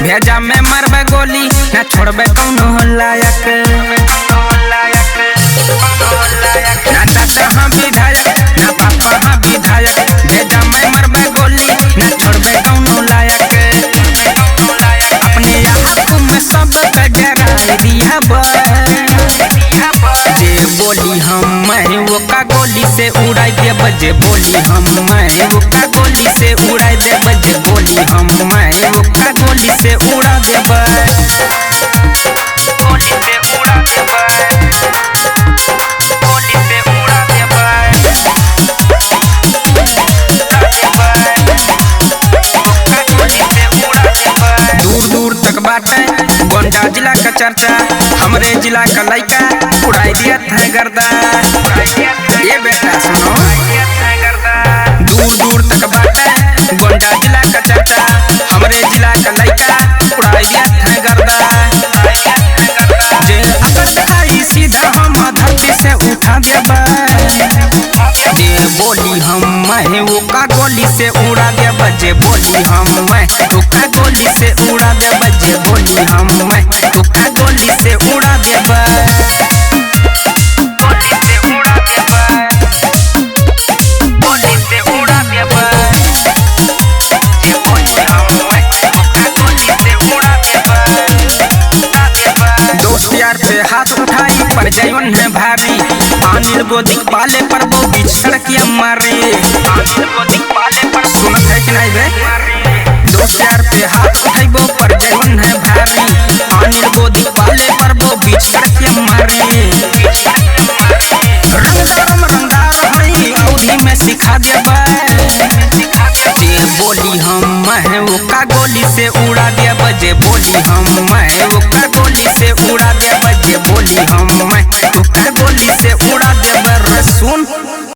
भेजा में मरबे गोली ना छोड़बे कौनो लायक। ना दादा हाँ विधायक ना पापा हाँ विधायक, भेजा में मरबे गोली ना छोड़बे कौनो लायक। अपने आप में सब गजरा दिया जे बोली हम मैं वो का गोली से उड़ाई दे बजे, बोली हम मैं वो का गोली से उड़ाई दे बजे, बोली हम मैं वो का गोली से उड़ा दे गोली से उड़ा दे गोली से उड़ा दे। दूर दूर तक बाटे गोंडा जिला का चर्चा, हमरे जिला का लइका उड़ाई दिया है गर्दा। ये बेटा सुनो, दूर दूर तक बाटे गोंडा जिला का चर्चा, हमरे जिला का लइका उड़ाई दिया है गर्दा। जे अकड़ आई सीधा हम धरती से उठा देबा, जे बोली हम मैं वो का गोली से उड़ा दे बजे, बोली हम मैं वो का गोली से उड़ा दे बजे, बोली हम मैं वो का गोली से उड़ा दे गोली से उड़ा दे गोली से उड़ा दे जे बोली हम मैं वो का गोली से उड़ा दे। दोस्त यार पे हाथ उठाई पर जयवन है भारी, अनिल गोदी पाले पर वो बीच सड़किया मारी। अनिल गोदी पाले पर सुनत है कि नहीं बे, दोस्त यार पे हाथ उठाई वो पर जयवन है भारी, अनिल गोदी पाले पर वो बीच सड़किया मारी। रंगदारम रंगदार हई अवधि में सिखा देबा, जे बोली हम मैं वो का गोली से उड़ा दे बजे, बोली हम मैं वो का गोली से उड़ा दे बजे, बोली हम मैं वो का गोली से